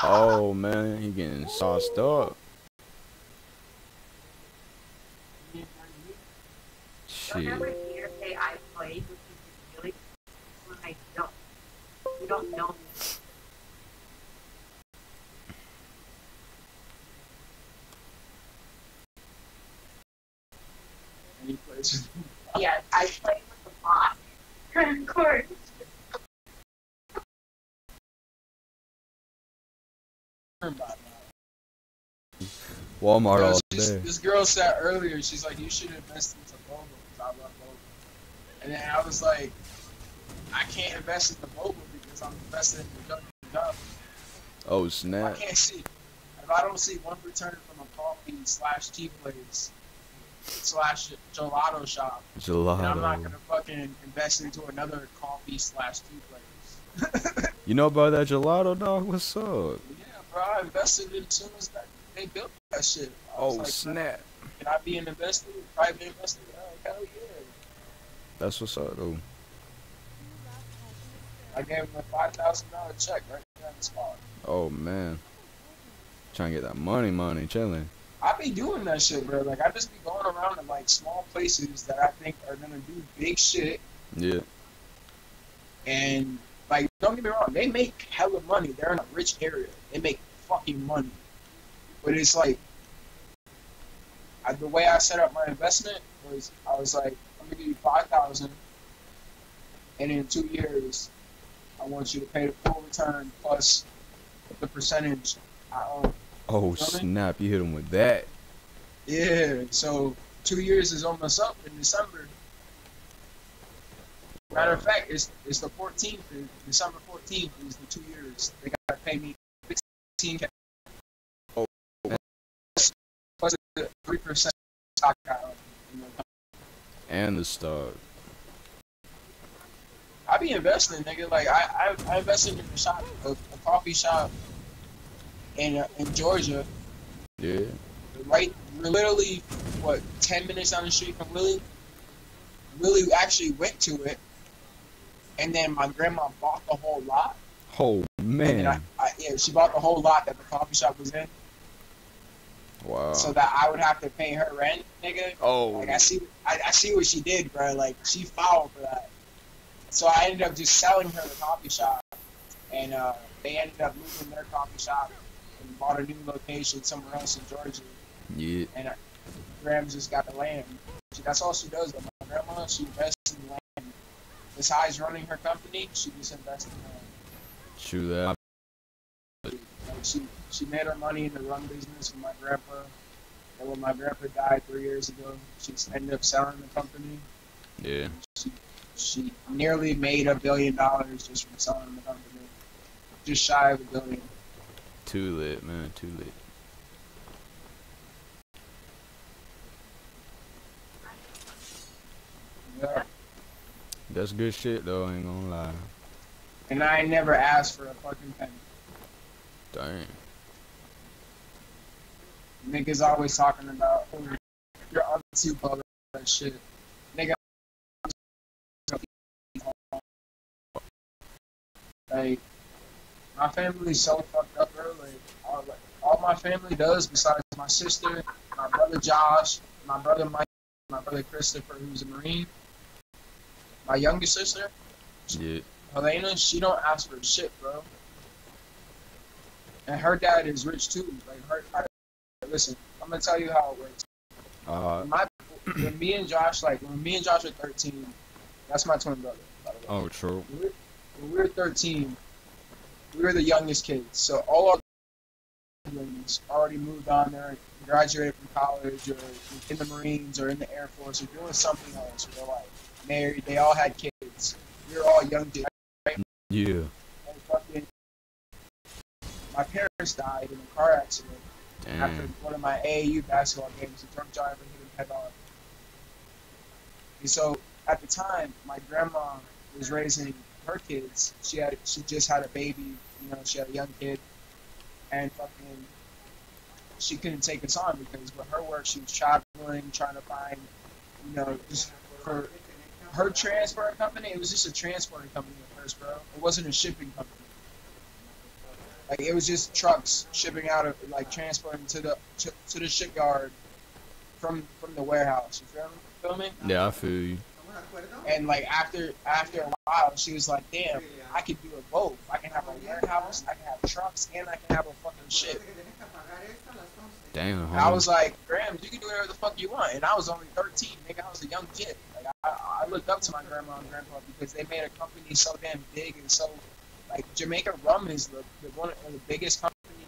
Oh man, he getting sauced up. Shit. Yes, I played with the bot. Of course. Walmart all Yo, day. this girl said earlier, she's like, you should invest into Boba because I love Boba. And then I was like, I can't invest in the Boba because I'm invested in the job. Oh I snap. can't see. If I don't see one return from a coffee / tea place / gelato shop, then I'm not Gelato. gonna fucking invest into another coffee / tea place. You know about that gelato, dog? What's up? Yeah, bro, I invested in as soon as they built that shit. I was Oh like, snap. can I be an investor? Private investor? Hell yeah. That's what's up though. I gave him a $5,000 check right there on the spot. Oh man. Trying to get that money, chilling. I be doing that shit, bro. Like, I just be going around to, like, small places that I think are gonna do big shit. Yeah. And, like, don't get me wrong, they make hella money. They're in a rich area. They make fucking money. But it's like, the way I set up my investment was, I was like, I'm gonna give you $5,000, and in 2 years, I want you to pay the full return plus the percentage I own. Oh snap, you hit him with that. Yeah, so 2 years is almost up in December. Matter of fact, it's the 14th. December 14th is the 2 years. They gotta pay me 15K. Oh. Plus the 3% stock I own. And the stock. I be investing, nigga. Like I invested in a coffee shop in Georgia. Yeah. Right, we're literally what 10 minutes down the street from Willie. Willie actually went to it, and then my grandma bought the whole lot. Oh man. And yeah, she bought the whole lot that the coffee shop was in. Wow. So that I would have to pay her rent, nigga. Oh. Like I see what she did, bro. Like she fouled for that. So I ended up just selling her the coffee shop, and they ended up moving their coffee shop and bought a new location somewhere else in Georgia. Yeah. And Graham just got the land. That's all she does. Though. My grandma, she invests in land. Besides running her company, she just invests in land. True that. Like she made her money in the rum business with my grandpa. And when my grandpa died 3 years ago, she ended up selling the company. Yeah. She nearly made $1 billion just from selling the company. Just shy of $1 billion. Too lit, man. Too lit. Yeah. That's good shit though, I ain't gonna lie. And I ain't never asked for a fucking penny. Dang. Niggas always talking about, oh, your auntie bought that shit. Nigga, like, my family's so fucked up, bro. Like, all my family does, besides my sister, my brother Josh, my brother Mike, my brother Christopher, who's a Marine, my youngest sister, Yeah. Helena, she don't ask for shit, bro. And her dad is rich too. Like, listen, I'm gonna tell you how it works. When me and Josh were 13, that's my twin brother, by the way. Oh, true. When we were 13, we were the youngest kids. So all our siblings already moved on there, graduated from college, or in the Marines, or in the Air Force, or doing something else with their life. Married, they all had kids. We were all young kids. Right? Yeah. And fucking, my parents died in a car accident. Damn. After one of my AAU basketball games, a drunk driver hit him head on. And so, at the time, my grandma was raising her kids. She just had a baby, you know, she had a young kid, and fucking, she couldn't take us on because with her work, she was traveling, trying to find, you know, just for her transport company. It was just a transporting company at first, bro. It wasn't a shipping company. Like it was just trucks shipping out of like transporting to the shipyard from the warehouse. You feel me? Yeah, I feel you. And like after a while, she was like, "Damn, I could do it both. I can have a warehouse, I can have trucks, and I can have a fucking ship." Damn. And I was like, "Graham, you can do whatever the fuck you want." And I was only 13, nigga. I was a young kid. Like I looked up to my grandma and grandpa because they made a company so damn big and so like Jamaica rum is the one of the biggest companies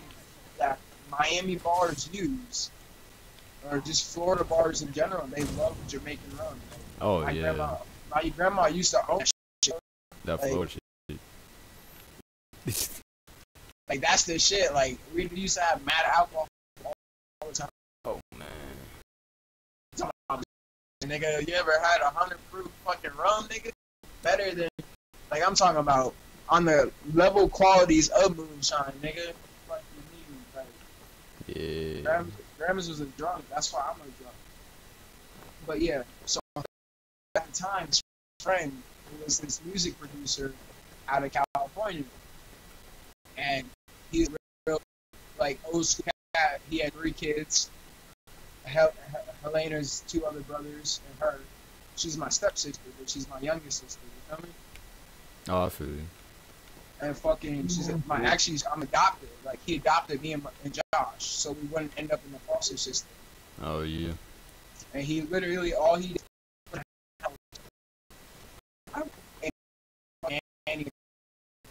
that Miami bars use, or just Florida bars in general. They love Jamaican rum. Oh, my yeah. grandma used to own shit. That like, floor shit. Like that's the shit. Like we used to have mad alcohol all the time. Oh, man. Nigga, you ever had 100 proof fucking rum, nigga? Better than, like I'm talking about on the level qualities of moonshine, nigga. What you mean? Like, Yeah. Grandma's was a drunk. That's why I'm a drunk. But yeah, so at the time, his friend who was this music producer out of California, and he's real like old school cat. He had 3 kids. Helena's 2 other brothers and her. She's my stepsister, but she's my youngest sister. You feel me? Oh, I feel you. And fucking, I'm adopted. Like he adopted me and Josh, so we wouldn't end up in the foster system. Oh, yeah. And he literally all he did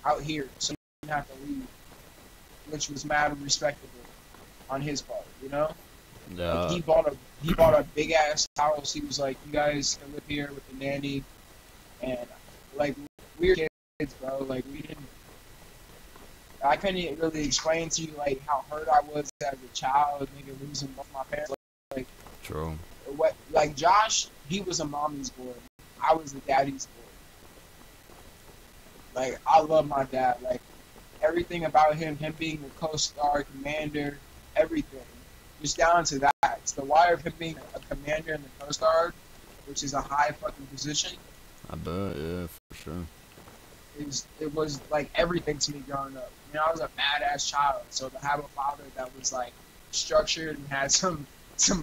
out here, so he didn't have to leave, which was mad respectable on his part, you know. Yeah. Like he bought a big ass house. He was like, "You guys can live here with the nanny," and like we were kids, bro. Like we didn't. I couldn't really explain to you like how hurt I was as a child, nigga, losing both my parents. Like, True. what? Like Josh, he was a mommy's boy. I was a daddy's boy. Like I love my dad. Like everything about him being a Coast Guard commander, everything. Just down to that. It's the wire of him being a commander in the Coast Guard, which is a high fucking position. I bet, yeah, for sure. It was like everything to me growing up. You know, I was a badass child, so to have a father that was like structured and had some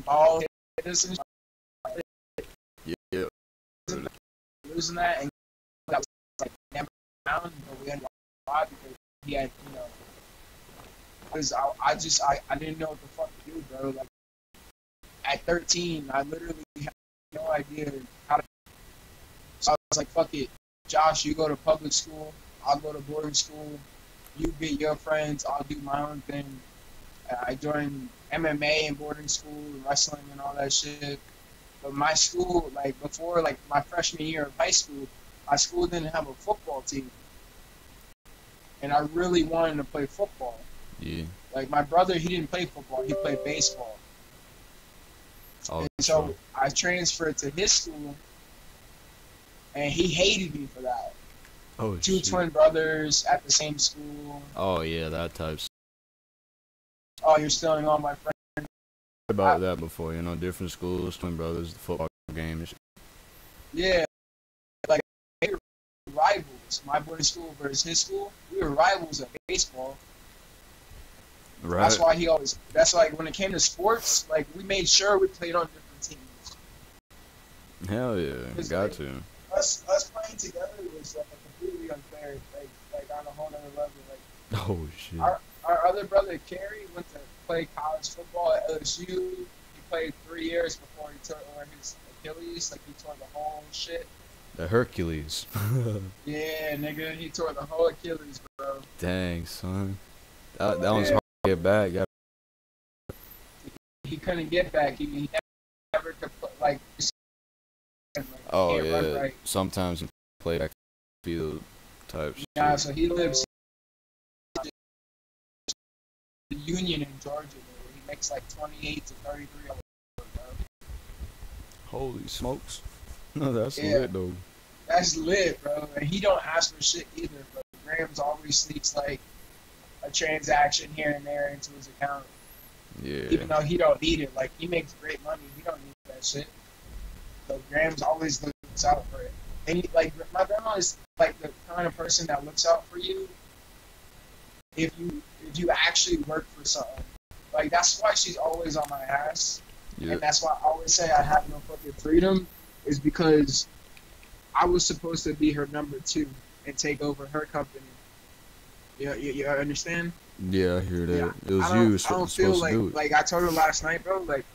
balls, Yeah. losing that, and that was like never found, but we had a lot because he had, you know. Because I didn't know what the fuck to do, bro. Like, at 13, I literally had no idea how to. So I was like, fuck it. Josh, you go to public school. I'll go to boarding school. You get your friends. I'll do my own thing. I joined MMA in boarding school, wrestling and all that shit. But my school, like, before, like, my freshman year of high school, my school didn't have a football team. And I really wanted to play football. Yeah. Like my brother, he didn't play football; he played baseball. Oh, and so I transferred to his school, and he hated me for that. Oh, 2 shit. twin brothers at the same school. Oh, yeah, that type. Oh, you're stealing all my friends. About that before, you know, different schools, twin brothers, the football games. Yeah, like they were rivals. My boarding school versus his school, we were rivals at baseball. Right. That's why he always. That's like when it came to sports, like we made sure we played on different teams. Hell yeah, got to. Us playing together was like completely unfair. Like on a whole other level. Like Oh shit. our other brother Kerry went to play college football at LSU. He played 3 years before he tore his Achilles. Like he tore the whole shit. The Hercules. Yeah, nigga, he tore the whole Achilles, bro. Dang, son. That one's hard to get back. He couldn't get back. He never could like. Oh can't run yeah. right. Sometimes you play back field type shit. Yeah, so he lives in Union in Georgia. Where he makes like 28 to 33 dollars, bro. Holy smokes. No, that's Yeah. lit though. That's lit, bro. And he don't ask for shit either. But Graham's always sneaks like a transaction here and there into his account. Yeah. Even though he don't need it. Like he makes great money, he don't need that shit. So Graham's always looks out for it. And he, like my grandma is like the kind of person that looks out for you if you actually work for something. Like, that's why she's always on my ass. Yeah. And that's why I always say I have no fucking freedom, is because I was supposed to be her number 2 and take over her company. You understand? Yeah, I hear that. Yeah. It was I don't supposed feel to like, do it. like I told her last night, bro, like,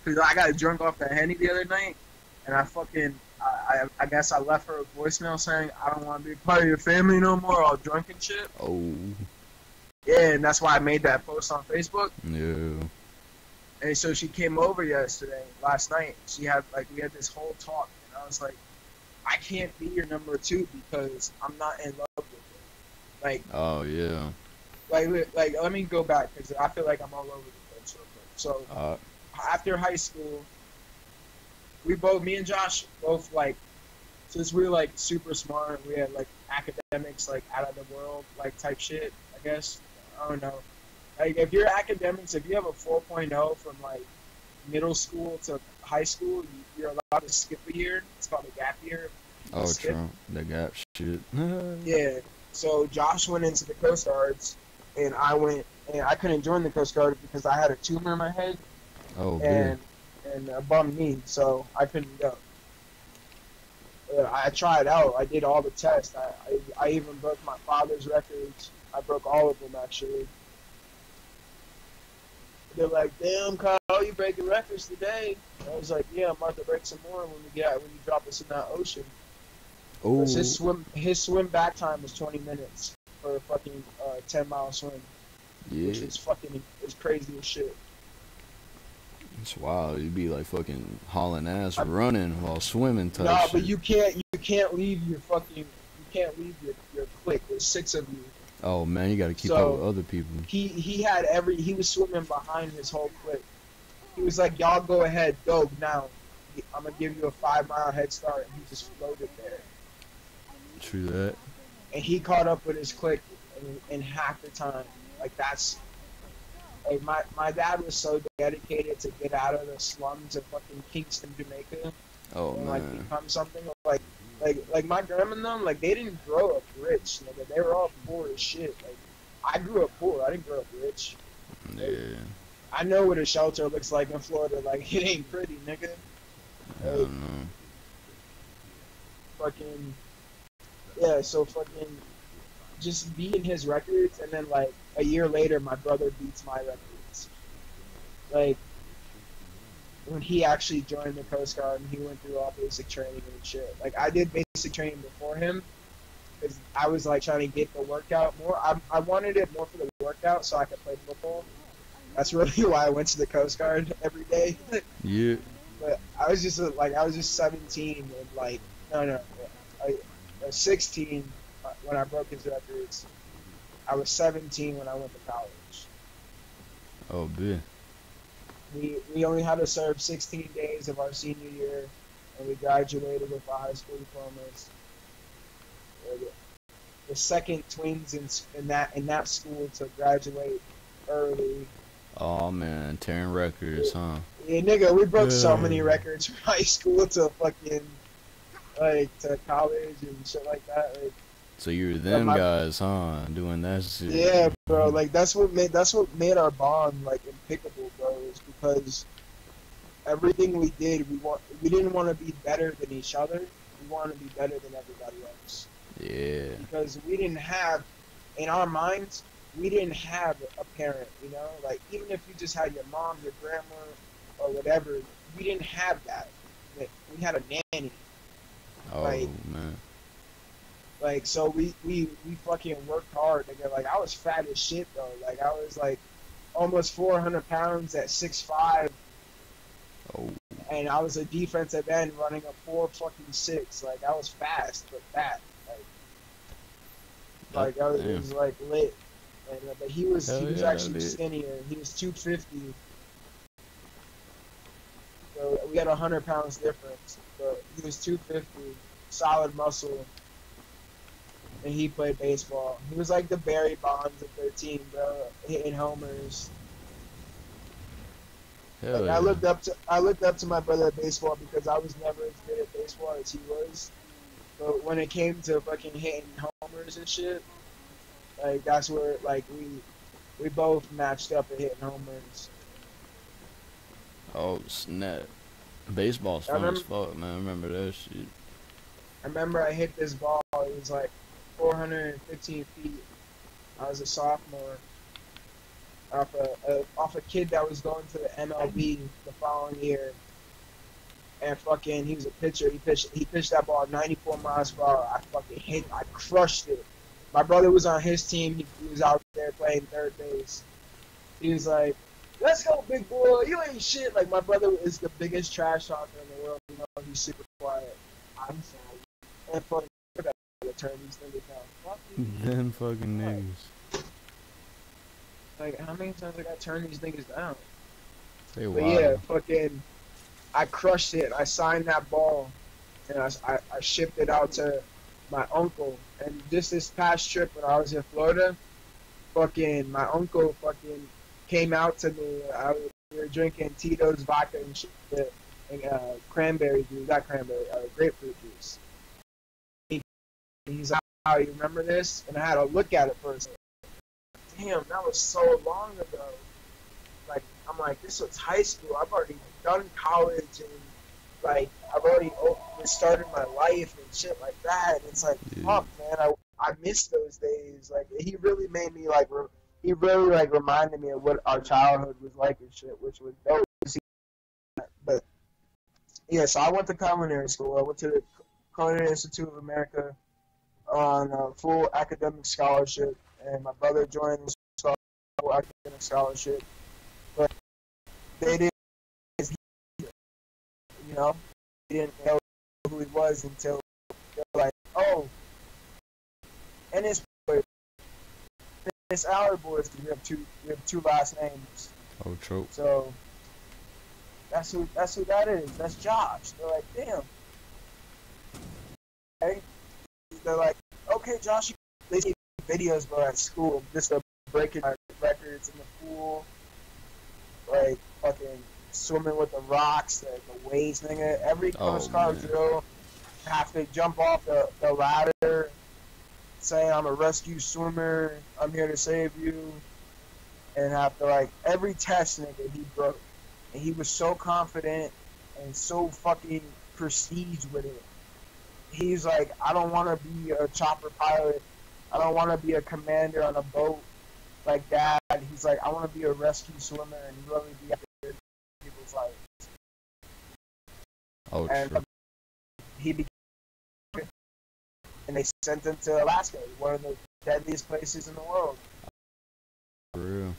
cause I got drunk off the Henny the other night, and I guess I left her a voicemail saying I don't want to be part of your family no more, all drunk and shit. Oh. Yeah, and that's why I made that post on Facebook. Yeah. And so she came over last night. We had this whole talk, and I was like, I can't be your number 2 because I'm not in love with her. Like, Oh yeah. like let me go back because I feel like I'm all over the place real quick. So after high school, me and Josh both, like, since we were like super smart, we had like academics like out of the world like type shit, I guess. I don't know. Like, if you're academics, if you have a 4.0 from like middle school to high school, you're allowed to skip a year. It's called a gap year. Oh, Trump. The gap shit. Yeah. So Josh went into the Coast Guards, and I couldn't join the Coast Guard because I had a tumor in my head Oh, and a bum knee, so I couldn't go. I tried out. I did all the tests. I even broke my father's records. I broke all of them, actually. They're like, damn, Kyle, you breaking records today. And I was like, yeah, I'm about to break some more when you drop us in that ocean. Oh. His swim back time was 20 minutes for a fucking 10-mile swim. Yeah. Which is crazy as shit. It's wild. You'd be like fucking hauling ass running while swimming type No, shit. but you can't leave your clique. There's 6 of you. Oh man, you gotta keep up with other people. He was swimming behind his whole clique. He was like, y'all go ahead, go now. I'm gonna give you a 5-mile head start, and he just floated there. True that. And he caught up with his clique in half the time. Like, that's like my dad was so dedicated to get out of the slums of fucking Kingston, Jamaica. Oh And man. like become something like my grandma and them, like, they didn't grow up rich, nigga. They were all poor as shit. Like, I grew up poor. I didn't grow up rich. Yeah. I know what a shelter looks like in Florida. Like, it ain't pretty, nigga. I don't know. Fucking yeah. So fucking just beating his records, and then like a year later, my brother beats my records. Like, when he actually joined the Coast Guard and he went through all basic training and shit. Like, I did basic training before him because I was like trying to get the workout more. I wanted it more for the workout so I could play football. That's really why I went to the Coast Guard every day. Yeah. But I was just 17 and like I was 16 when I broke his records. I was 17 when I went to college. Oh, bitch. We only had to serve 16 days of our senior year, and we graduated with our high school diplomas. The second twins in that school to graduate early. Oh man, tearing records, huh? Yeah, nigga, we broke so many records from high school to fucking to college and shit like that. Like, So you were them guys, huh? Doing that shit. yeah, bro. Like, that's what made our bond like impeccable, bro. Is because everything we did, we didn't want to be better than each other. We wanted to be better than everybody else. Yeah. Because we didn't have, in our minds, we didn't have a parent. You know, like, even if you just had your mom, your grandma, or whatever, we didn't have that. We had a nanny. Oh man. Like, so we fucking worked hard, nigga. Like, I was fat as shit, though. Like, I was, like, almost 400 pounds at 6'5". Oh. And I was a defensive end running a 4.6. Like, I was fast, but fat. Like I was like, lit. And, but he was actually skinnier. He was 250. So we had 100 pounds difference. But he was 250, solid muscle. And he played baseball. He was like the Barry Bonds of their team, bro, hitting homers. Like, I looked up to my brother at baseball because I was never as good at baseball as he was. But when it came to fucking hitting homers and shit, Like that's where like we both matched up at hitting homers. Oh snap! Baseball's I fun as remember fuck, man. I remember that shit. I remember I hit this ball. It was like 415 feet. I was a sophomore. Off a kid that was going to the MLB the following year, and fucking he was a pitcher. He pitched that ball 94 miles per hour. I crushed it. My brother was on his team. He was out there playing third base. He was like, "Let's go, big boy. You ain't shit." Like my brother is the biggest trash talker in the world. You know, he's super quiet. I'm sorry. And fucking turn these niggas down. Fuck you. Them fucking niggas. Like how many times I gotta turn these niggas down? They But wild. yeah, fucking, I crushed it. I signed that ball, and I shipped it out to my uncle. And just this past trip when I was in Florida, fucking, my uncle fucking came out to me. We were drinking Tito's vodka and shit, and cranberry juice, not cranberry, grapefruit juice. He's like, "Oh, you remember this?" And I had to look at it for a second. Damn, that was so long ago. Like, I'm like, this was high school. I've already done college and, like, I've already started my life and shit like that. And it's like, fuck, man, I miss those days. Like, he really made me, like, he really, like, reminded me of what our childhood was like and shit, which was dope. But, yeah, so I went to culinary school. I went to the Culinary Institute of America on a full academic scholarship, and my brother joined the full academic scholarship. But they didn't, you know, they didn't know who he was until they're like, oh, and it's our boys. We have two last names. Oh, trope. So that's who that is. That's Josh. They're like, damn. Okay. They're like, okay, Josh. They see videos, bro, at school, just to breaking records in the pool, like fucking swimming with the rocks, the waves, nigga. Every Coast Guard drill, have to jump off the ladder, saying I'm a rescue swimmer, I'm here to save you, and have to, like, every test, nigga, he broke. And he was so confident and so fucking prestige with it. He's like, I don't want to be a chopper pilot. I don't want to be a commander on a boat like that. He's like, I want to be a rescue swimmer and really be out there in people's lives. Oh, and true. he became, and they sent him to Alaska, one of the deadliest places in the world. For real.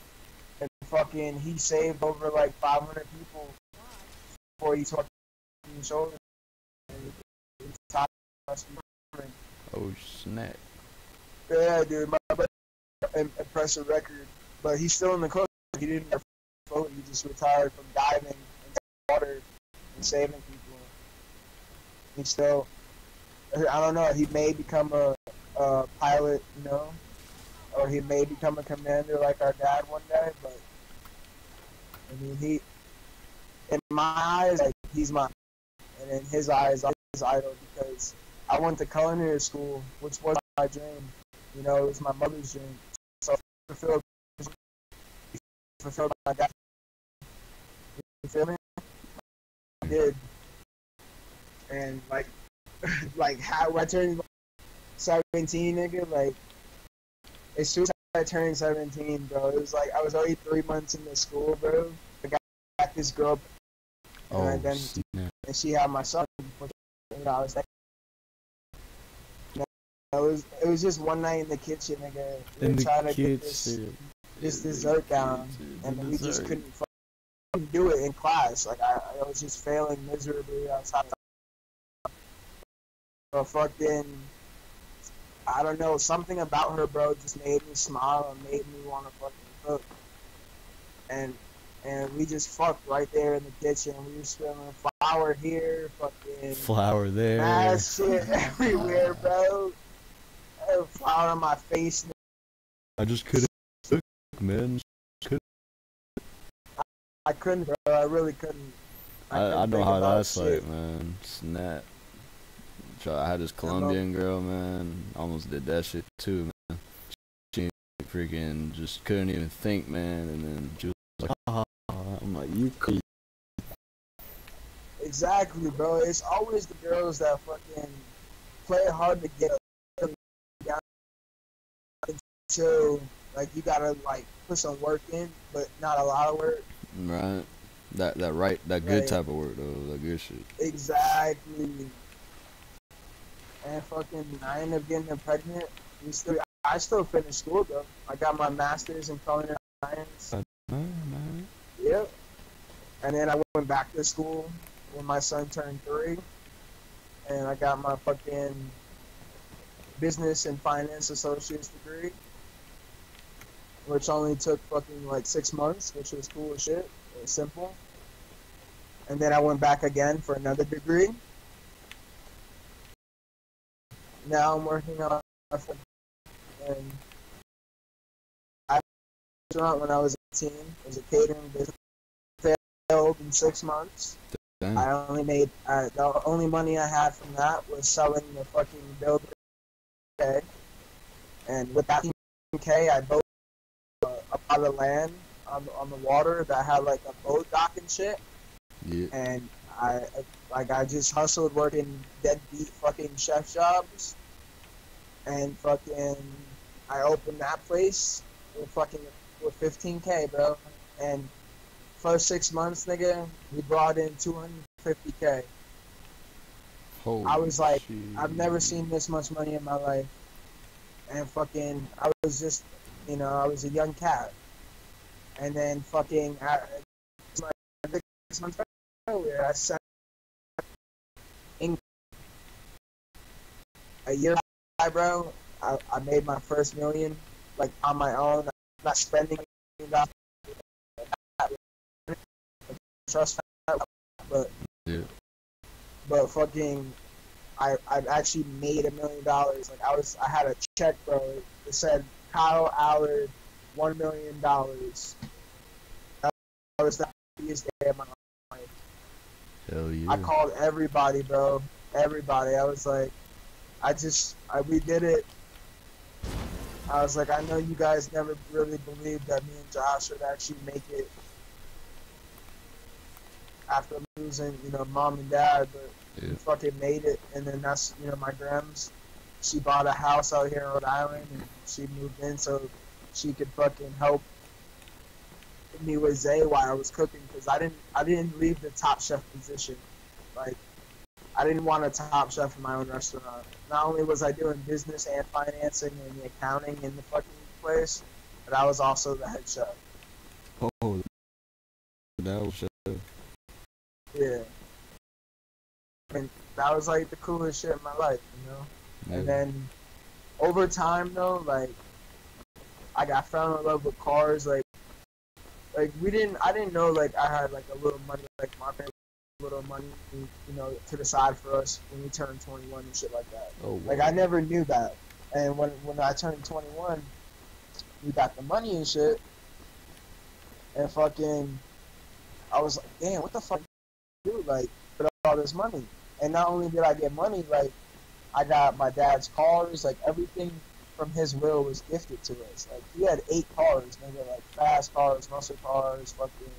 And fucking, he saved over like 500 people before he took his shoulder. And he top rescue swimmer. Oh, snap. Yeah, dude, my brother, impressive record, but he's still in the Coast Guard. He didn't have a boat. He just retired from diving into water and saving people. He still, I don't know. He may become a pilot, you know, or he may become a commander like our dad one day. But I mean, he, in my eyes, like, he's my, and in his eyes, I'm his idol because I went to culinary school, which was my dream. You know, it was my mother's dream. So fulfilled my dad. You feel me? I did. And like like how I turned 17, nigga, like as soon as I turned 17, bro, it was like I was already 3 months into school, bro. I got this girl, and then and she had my son. You know, I was like, it was just one night in the kitchen, nigga. We were trying to get this dessert down, and we just couldn't do it in class. Like I was just failing miserably outside. But fucking, I don't know, something about her, bro, just made me smile and made me want to fucking cook. And we just fucked right there in the kitchen. We were spilling flour here, fucking flour there, mad shit everywhere, bro. Flour on my face. I just couldn't cook, man. I couldn't, bro. I really couldn't. I know how that's like, man. Snap. I had this Colombian girl, man. Almost did that shit too, man. She freaking just couldn't even think, man. And then she was like, ah, I'm like, you could. Exactly, bro. It's always the girls that fucking play hard to get down until like you gotta like put some work in, but not a lot of work. Right. That good Like, type of work though, that good shit. exactly. And fucking, I ended up getting her pregnant. I still finished school though. I got my master's in culinary science. Man. Yep. And then I went back to school when my son turned 3, and I got my fucking business and finance associate's degree, which only took fucking like 6 months, which was cool as shit. It was simple. And then I went back again for another degree. Now I'm working on my and I restaurant when I was 18. It was a catering business. Failed in 6 months. Damn. I only made the only money I had from that was selling the fucking builder. Okay, and with that K, I bought a plot of land on the water that had like a boat dock and shit. Yeah. And I just hustled working deadbeat fucking chef jobs, and fucking I opened that place with 15K, bro. And first 6 months, nigga, we brought in 250K. Holy I was like, shit. I've never seen this much money in my life. And fucking, I was just, I was a young cat. And then fucking, 6 months earlier, I sent in a year, bro. I made my first million, like on my own. I'm not spending $1 million. Trust that, but yeah. But fucking, I actually made $1 million. Like I had a check, bro. It said Kyle Allard, $1 million. That was the happiest day of my life. Hell yeah. I called everybody, bro. Everybody. I was like, we did it. I was like, I know you guys never really believed that me and Josh would actually make it after losing, mom and dad, but we fucking made it. And then that's, my grams, she bought a house out here in Rhode Island, and she moved in so she could fucking help me with Zay while I was cooking, because I didn't leave the top chef position. Like, I didn't want a top chef in my own restaurant. Not only was I doing business and financing and the accounting in the fucking place, but I was also the head chef. Oh, that was shit. Yeah. And that was like the coolest shit in my life, Yeah. And then over time though, like I fell in love with cars, like I didn't know like I had like a little money, like my parents had a little money, to the side for us when we turned 21 and shit like that. Oh, wow. Like I never knew that. And when I turned 21, we got the money and shit. And fucking I was like, damn, what the fuck do like with all this money? And not only did I get money, like I got my dad's cars, like everything from his will was gifted to us. Like he had 8 cars, nigga, like fast cars, muscle cars, fucking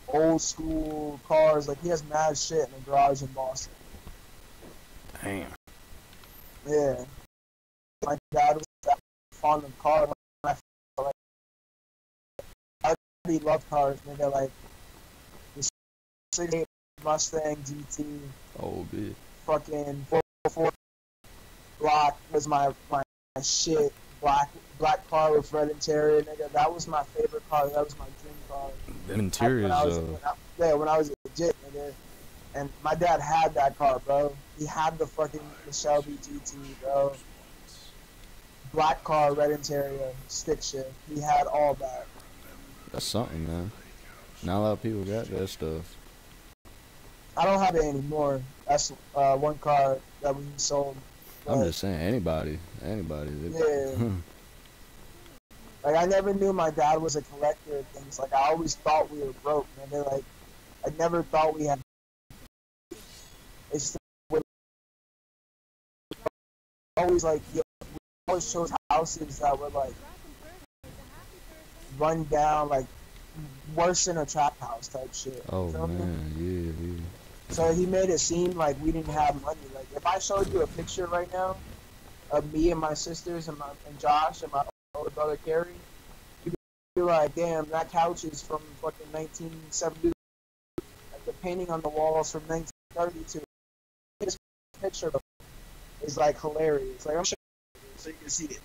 old school cars. Like he has mad shit in the garage in Boston. Damn. Yeah. My dad was that fond of cars. I really loved cars, nigga. Like the 68 Mustang GT. Oh, bitch. Fucking 404 black was my shit. Black car with red interior, nigga. That was my favorite car. That was my dream car. The interiors, when I was legit, nigga. And my dad had that car, bro. He had the Shelby GT, bro. Black car, red interior, stick shift. He had all that. That's something, man. Not a lot of people got that stuff. I don't have it anymore. That's one car that we sold. I'm just saying, anybody. Yeah. Like, I never knew my dad was a collector of things. Like, I always thought we were broke, man. They're like, I never thought we had. It's always like, we always chose houses that were like run down, like worse than a trap house type shit. Oh You feel me? man, yeah. So he made it seem like we didn't have money. Like if I showed you a picture right now of me and my sisters and Josh and my older brother Kerry, you'd be like, damn, that couch is from fucking 1970. Like the painting on the walls from 1932. This picture is like hilarious. Like I'm showing you so you can see it.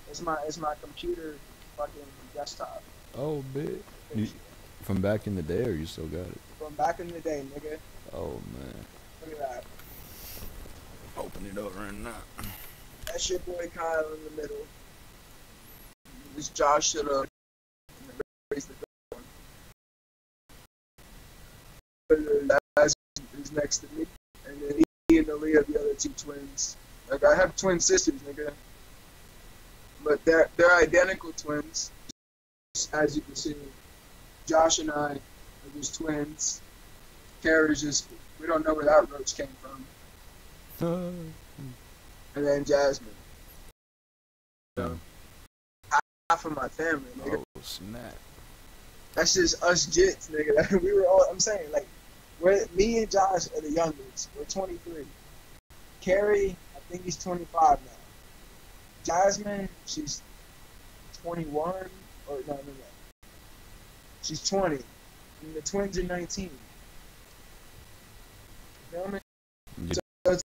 It's my computer fucking desktop. Oh, bit. From back in the day, or you still got it? From back in the day, nigga. Oh man. Look at that. Open it up right now. That's your boy Kyle in the middle. This Josh should have raised the door. That is next to me, and then he and Aaliyah, the other two twins. Like I have twin sisters, nigga, but they're identical twins. As you can see, Josh and I are just twins. Carrie's just, we don't know where that roach came from. And then Jasmine. So, half of my family, nigga. Oh snap. That's just us jits, nigga. We were all, I'm saying, like, me and Josh are the youngest. We're 23. Carrie, I think he's 25 now. Jasmine, she's 21, or no. She's 20. And the twins are 19. You feel me? Yeah. So it's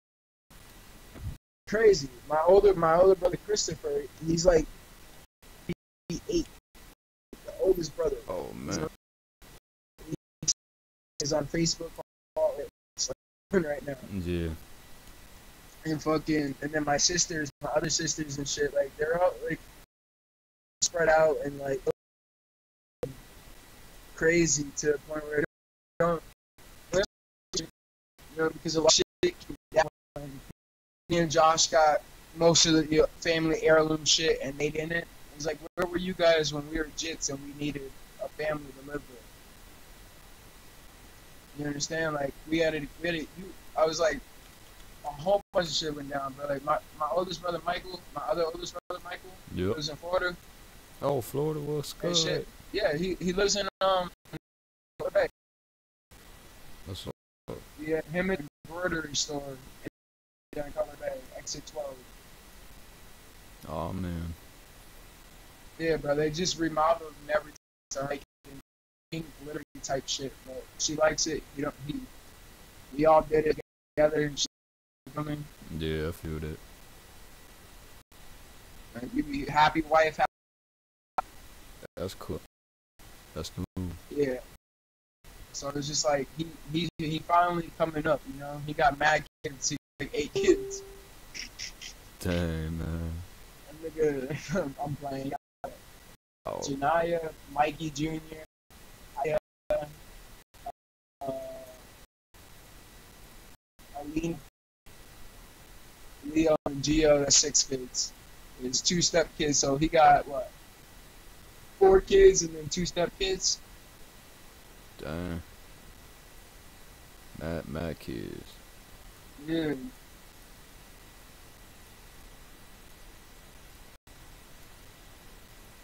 crazy. My older brother Christopher, he's like 8. The oldest brother. Oh man. Is on Facebook right now. Yeah. And then my other sisters and shit, like they're all like spread out and like crazy to the point where they don't, because a lot of shit came down. Me and Josh got most of the family heirloom shit, and they didn't. It was like, where were you guys when we were jits and we needed a family to live with? You understand? Like I was like, a whole bunch of shit went down, bro. Like my oldest brother Michael, my other oldest brother Michael, lives in Florida. Oh, Florida was good. Shit. Yeah, he lives in Color Bay. That's what. Yeah, him and embroidery store in Color Bay, exit 12. Oh man. Yeah, bro, they just remodeled and everything. So like pink glittery type shit, but she likes it. We all did it together and shit. You know what I mean? Yeah, I feel that. Like, you be happy wife. That's cool. That's the move. Yeah. So it's just like he finally coming up, you know. He got mad kids. He like 8 kids. Dang man. That nigga, I'm playing. Oh. Janaya, Mikey Jr., Aline, Leo, and Gio. That's 6 kids. It's 2 step kids, so he got what? 4 kids and then 2 step kids. Dang. Mad kids. Yeah.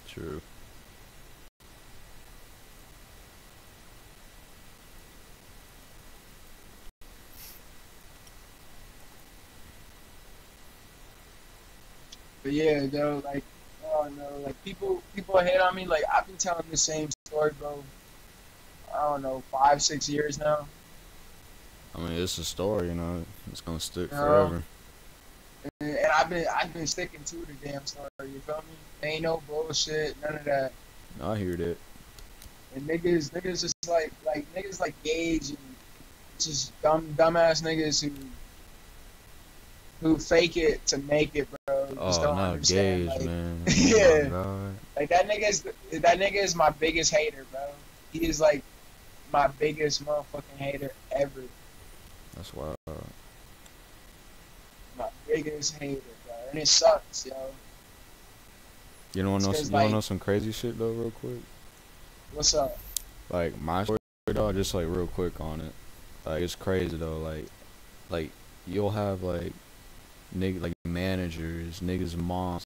True. But yeah, though, like, oh no, like people hate on me. Like I've been telling the same story, bro. I don't know, 5-6 years now. I mean, it's a story, you know. It's gonna stick forever. And I've been sticking to the damn story. You feel me? Ain't no bullshit, none of that. I hear that. And niggas just like niggas like Gage and just dumbass niggas who fake it to make it, bro. Just don't understand. Gage, like, man. Yeah. Oh, like that nigga is my biggest hater, bro. He is like my biggest motherfucking hater ever. that's wild. My biggest hater, bro. And it sucks, yo. You don't know some crazy shit though, real quick? What's up? Like my story though, just like real quick on it. Like it's crazy though. Like you'll have like managers, niggas' moms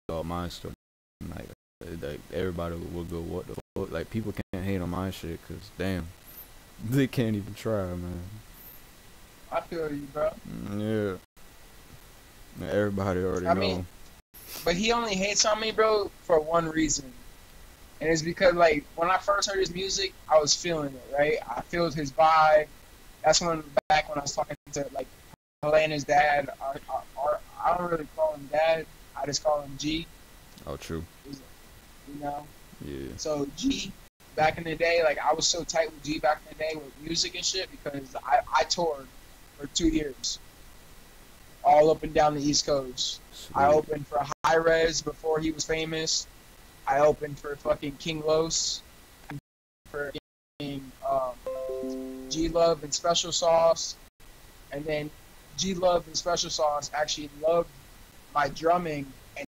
about my story. Like like everybody would go, what the fuck? Like, people can't hate on my shit, cause damn, they can't even try, man. I feel you, bro. Yeah. Everybody already I know. mean, but he only hates on me, bro, for one reason. And it's because, like, when I first heard his music, I was feeling it, right? I felt his vibe. That's back when I was talking to, like, Helena's dad. I don't really call him dad. I just call him G. Oh, true. You know? Yeah. So, G, back in the day, like, I was so tight with G back in the day with music and shit because I toured for 2 years. All up and down the East Coast. Sweet. I opened for High Res before he was famous. I opened for fucking King Los. For G Love and Special Sauce. And then G Love and Special Sauce actually loved my drumming and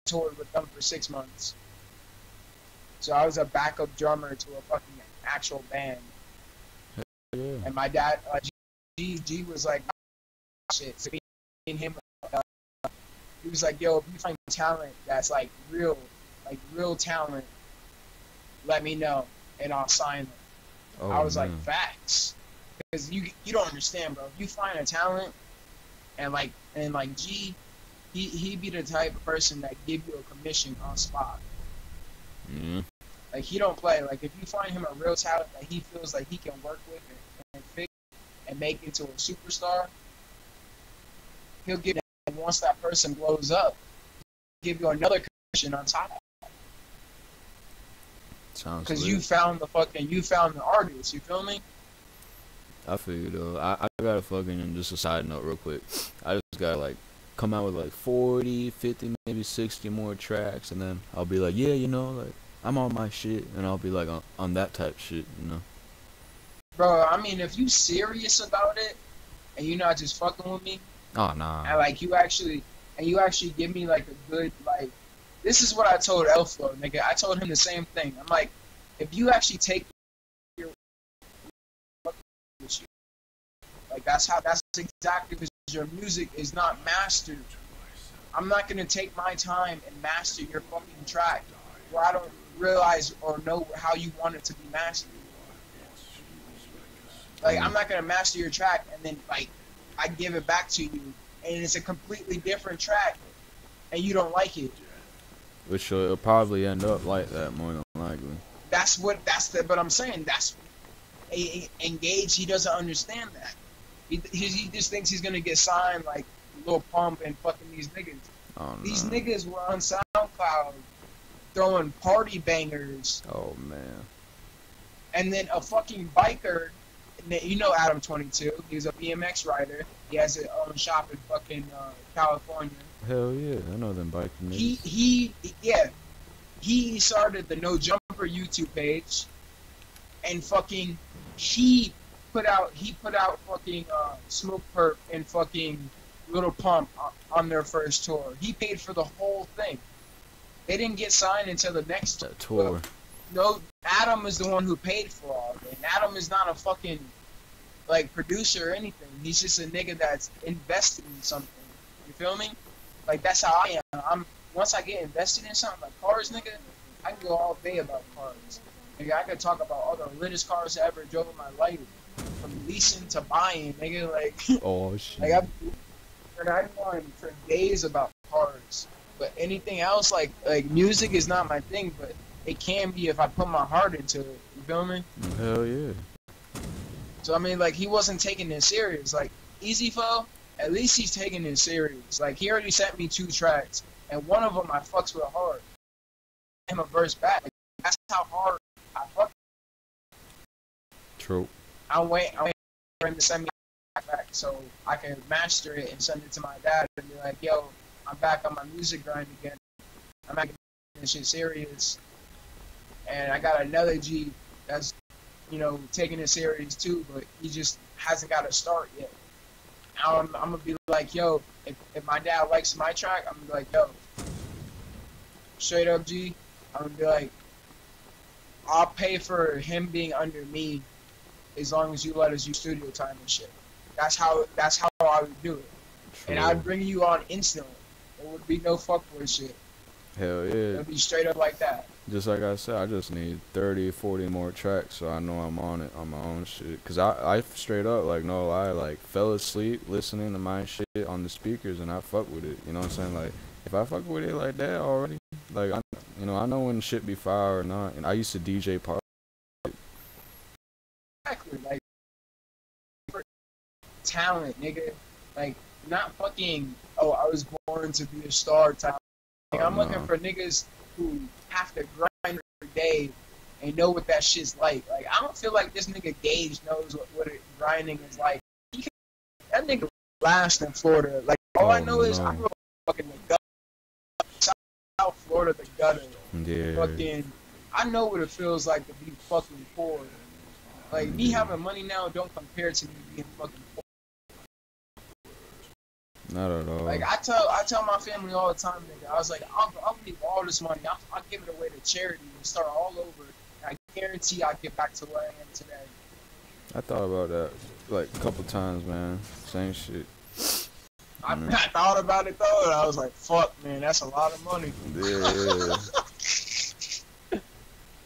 toured with them for 6 months. So I was a backup drummer to a fucking actual band. Yeah. And my dad, G was like, shit. So me and him, he was like, yo, if you find talent that's like real talent, let me know and I'll sign them. Oh, I was man. like, facts. Because you don't understand, bro. If you find a talent and like G, he be the type of person that give you a commission on spot. Yeah. Like, he don't play. Like, if you find him a real talent that he feels like he can work with and fix and make into a superstar, he'll give it. And once that person blows up, he'll give you another commission on top of that. Sounds Because lit. you found the artist. You feel me? I feel you, though. I gotta fucking, just a side note real quick. I just gotta, like, come out with, like, 40, 50, maybe 60 more tracks, and then I'll be like, yeah, you know, like, I'm on my shit, and I'll be, like, on that type shit, you know? Bro, I mean, if you serious about it, and you're not just fucking with me, Oh, nah. and, like, you actually give me, like, a good, like, this is what I told Elflo, nigga. I told him the same thing. I'm like, if you actually take your, like, that's exactly because your music is not mastered. I'm not gonna take my time and master your fucking track where I don't realize or know how you want it to be mastered. Like, I'm not gonna master your track and then, like, I give it back to you and it's a completely different track and you don't like it. Which it'll probably end up like that, more than likely. But I'm saying Engage, he doesn't understand that. He just thinks he's gonna get signed like Lil Pump and fucking these niggas. Oh, no. These niggas were on SoundCloud throwing party bangers. Oh, man. And then a fucking biker, you know Adam 22, he's a BMX rider. He has his own shop in fucking California. Hell yeah, I know them biking niggas. He started the No Jumper YouTube page, and fucking he put out fucking Smoke Perp and fucking Little Pump on their first tour. He paid for the whole thing. They didn't get signed until the next tour. No, Adam is the one who paid for all of it. And Adam is not a fucking like producer or anything. He's just a nigga that's invested in something. You feel me? Like, that's how I am. Once I get invested in something like cars, nigga, I can go all day about cars. Nigga, I could talk about all the littest cars I ever drove in my life, from leasing to buying, nigga. Like, Oh, shit. like I'm going for days about cars. But anything else, like music is not my thing, but it can be if I put my heart into it. You feel me? Hell yeah. So, I mean, like, he wasn't taking it serious. Like, Easy Flow, at least he's taking it serious. Like, he already sent me 2 tracks, and one of them I fucks with hard. Him a verse back. Like, that's how hard I fuck. True. I'm waiting for him to send me back so I can master it and send it to my dad and be like, yo, I'm back on my music grind again. I'm not getting this shit serious. And I got another G that's, you know, taking it serious too, but he just hasn't got a start yet. Now I'm gonna be like, yo, if my dad likes my track, I'm gonna be like, yo, straight up G, I'm gonna be like, I'll pay for him being under me as long as you let us use studio time and shit. That's how I would do it. True. And I'd bring you on instantly. There would be no fuckboy shit. Hell yeah. It'll be straight up like that. Just like I said, I just need 30, 40 more tracks so I know I'm on it on my own shit. Cause I straight up, like, no lie, like, fell asleep listening to my shit on the speakers and I fuck with it. You know what I'm saying? Like, if I fuck with it like that already, like, I know when shit be fire or not. And I used to DJ party. Exactly. Like, talent, nigga. Like, not fucking, oh, I was born to be a star type. Like, I'm looking for niggas who have to grind every day and know what that shit's like. Like, I don't feel like this nigga Gage knows what grinding is like. That nigga last in Florida. Like, all I know is I grew up fucking the gutter. South Florida, the gutter. Yeah. Fucking, I know what it feels like to be fucking poor. Like, me having money now don't compare to me being fucking poor. Not at all. Like, I tell my family all the time, nigga, I was like, I'll leave all this money, I'll give it away to charity and start all over. And I guarantee I'll get back to where I am today. I thought about that, like, a couple times, man. Same shit. I thought about it, though, and I was like, fuck, man, that's a lot of money. Yeah.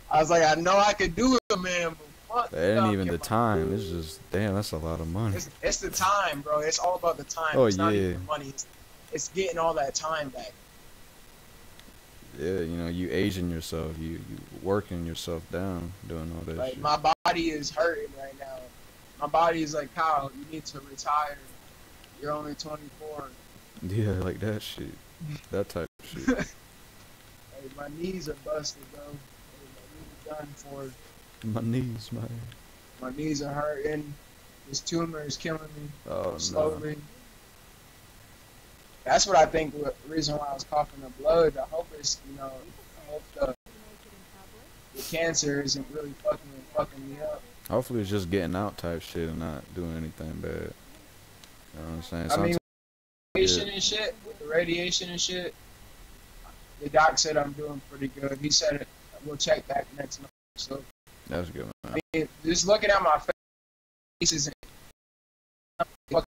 I was like, I know I could do it, man, but fuck. That ain't even the time. It's just, damn, that's a lot of money. It's the time, bro. It's all about the time. Oh, it's not yeah. even the money. It's getting all that time back. Yeah, you know, you aging yourself. You working yourself down, doing all that Like, shit. my body is hurting right now. My body is like, Kyle, you need to retire. You're only 24. Yeah, like that shit. That type of shit. Like, my knees are busted, bro. Like, my knees are done for. My knees, man. My knees are hurting. This tumor is killing me Oh, slowly. That's what I think the reason why I was coughing the blood. I hope it's, I hope the cancer isn't really fucking me up. Hopefully it's just getting out type shit and not doing anything bad. You know what I'm saying? I mean, radiation and shit, with the radiation and shit, the doc said I'm doing pretty good. He said we'll check back next month. So that's good, man. I mean, just looking at my face isn't fucking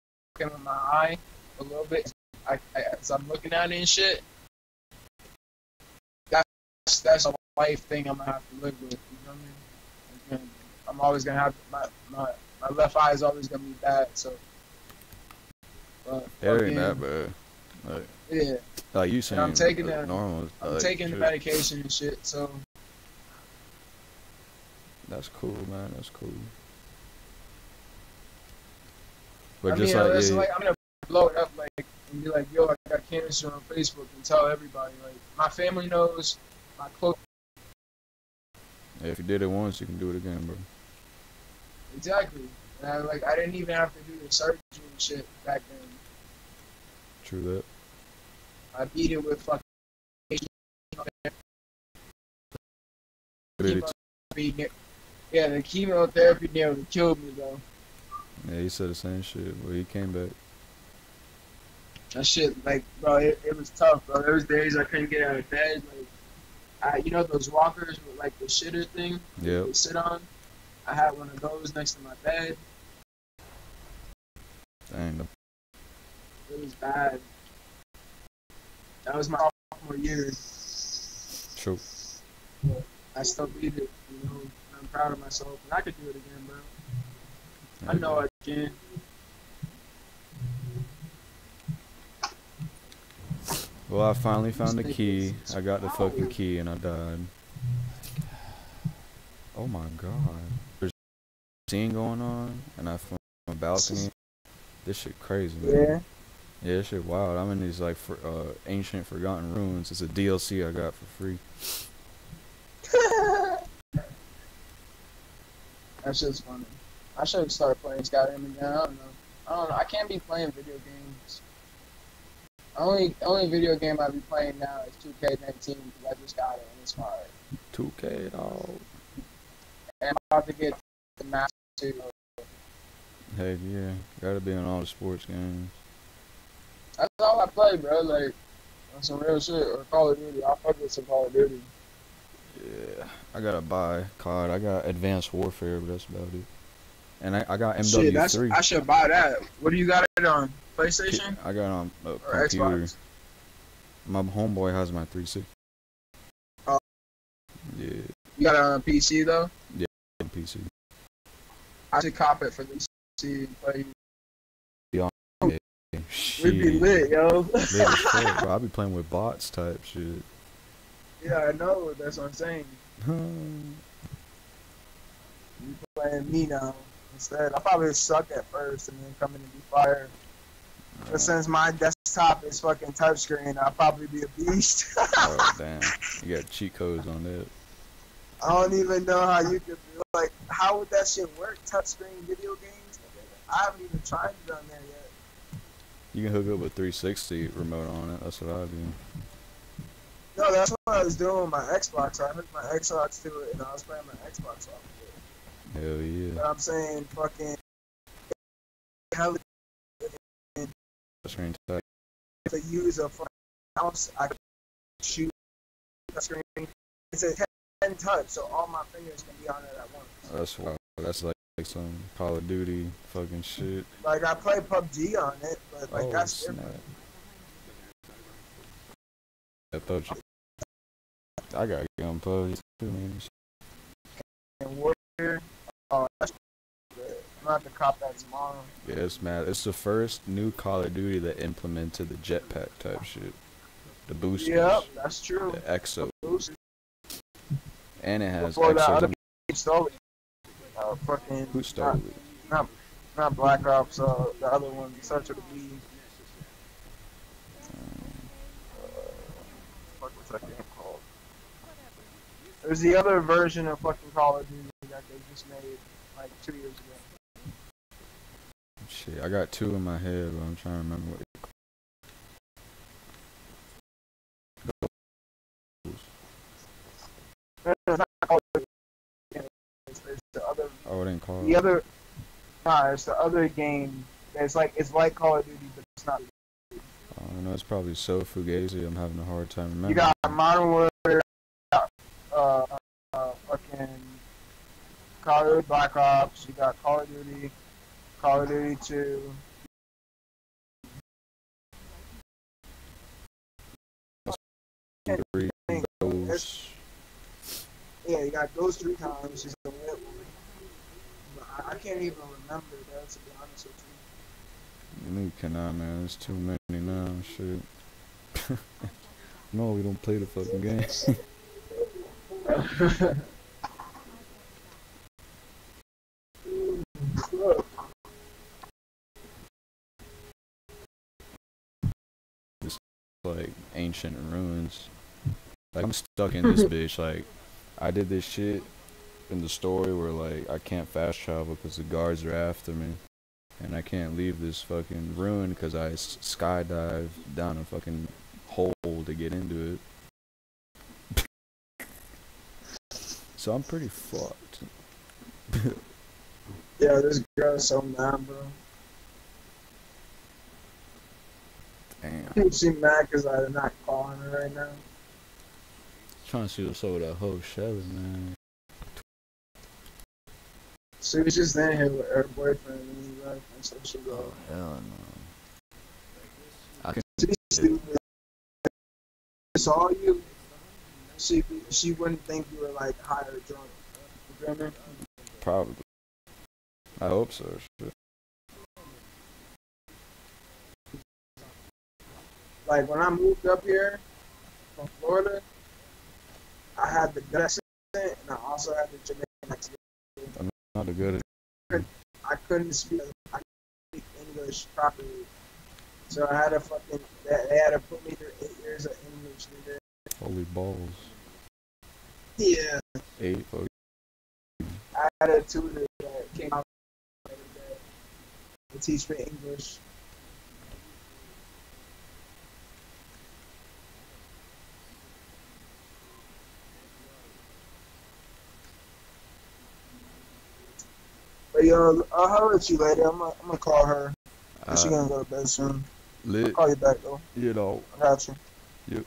with my eye a little bit. As I'm looking at it and shit, that's a life thing I'm gonna have to live with. You know what I mean? I'm always gonna have my left eye is always gonna be bad. So, it ain't that bad. Like, yeah. Like you saying, I'm taking normal. I'm taking the medication and shit. So that's cool, man. That's cool. But I just mean, like, like I'm gonna blow it up, like, and be like, yo, I got cancer on Facebook, and tell everybody. Like, my family knows, my close. yeah, if you did it once, you can do it again, bro. Exactly. And I didn't even have to do the surgery and shit back then. True that. I beat it with fucking. Yeah, the chemotherapy nearly killed me, though. Yeah, he said the same shit, but he came back. That shit, like, bro, it was tough, bro. There was days I couldn't get out of bed. Like, you know those walkers with, like, the shitter thing? Yeah. You sit on? I had one of those next to my bed. Dang. It was bad. That was my sophomore year. True. But I still beat it, you know. I'm proud of myself, and I could do it again, bro. I know I can. Well, I finally found the key. I got the fucking key and I died. Oh my god. There's a scene going on and I from a balcony. This shit crazy, man. Yeah. Yeah, this shit wild. I'm in these like ancient forgotten ruins. It's a DLC I got for free. That's just funny. I should start playing Skyrim again. I don't know. I can't be playing video games. Only video game I be playing now is 2K19 because I just got it and it's hard. 2K, dog. And I'm about to get the Master too. Heck yeah. Gotta be in all the sports games. That's all I play, bro. Like, on some real shit. Or Call of Duty. I'll fuck with some Call of Duty. Yeah. I gotta buy COD. I got Advanced Warfare, but that's about it. And I got Shit, MW3. I should buy that. What do you got it on? PlayStation? I got it on a Or computer. Xbox? My homeboy has my 360. You got it on a PC though? Yeah, on PC. I should cop it for the PC. Like, Shit. we'd be lit, yo. Lit as fuck, bro. I be playing with bots type shit. Yeah, I know. That's what I'm saying. You playing me now instead. I probably suck at first and then come in and be fired. But since my desktop is fucking touchscreen, I'll probably be a beast. Oh, damn. You got cheat codes on that. I don't even know how you could be like, how would that shit work? Touchscreen video games? I haven't even tried it on there yet. You can hook up a 360 remote on it. That's what I do. No, that's what I was doing with my Xbox. I hooked my Xbox to it and I was playing my Xbox off of it. Hell yeah. But I'm saying fucking hell Screen touch. to use a fucking mouse, I can shoot the screen. It's a 10 touch, so all my fingers can be on it at once. That's wild. That's like some Call of Duty fucking shit. Like I play PUBG on it, but like that's snap. different. I thought you. I gotta get on PUBG too, man. And Warrior, oh, that's good. I'm gonna have to cop that tomorrow. Yeah, it's mad. It's the first new Call of Duty that implemented the jetpack type shit. The boosters. Yep, that's true. The exo. Boosters. And it has Before that, other exo. people stole it. Fucking. Who stole it? Not Black Ops, the other one, Search of the League. What's that game called? There's the other version of fucking Call of Duty that they just made like 2 years ago. Shit, I got two in my head, but I'm trying to remember what. It's not Call of Duty. It's the other. Oh, it ain't called. The other. Nah, it's the other game. It's like Call of Duty, but it's not. I don't know. It's probably so fugazi. I'm having a hard time remembering. You got Modern Warfare, fucking Call of Duty Black Ops. You got Call of Duty 2. Three, those. Yeah, you got those 3 times. Which is a lit one. But I can't even remember that, to be honest with you. You cannot, man. There's too many now. Shit. No, we don't play the fucking game. It's like ancient ruins. Like I'm stuck in this bitch. Like I did this shit in the story where like I can't fast travel because the guards are after me. And I can't leave this fucking ruin because I skydive down a fucking hole to get into it. So I'm pretty fucked. Yeah, this girl is so mad, bro. Damn. She mad because I'm not calling her right now. Trying to see what's up with that whole Shelly, man. She was just in here with her boyfriend and he left, and so she go. Oh, hell no. I can She's stupid. Saw you. She wouldn't think you were like high or drunk. You feel me? probably. I hope so. Shit. Like when I moved up here from Florida, I had the Dutch accent and I also had the Jamaican accent. I'm not the good at I couldn't speak English properly. So I had to fucking, they had to put me through 8 years of English. Nigga. holy balls. Yeah. 8 fuck. I had a tutor that came out every day to teach me English. But yo, I'll holler at you later. I'm gonna call her. She's gonna go to bed soon. Lit. I'll call you back though. You know. I got you. Yep.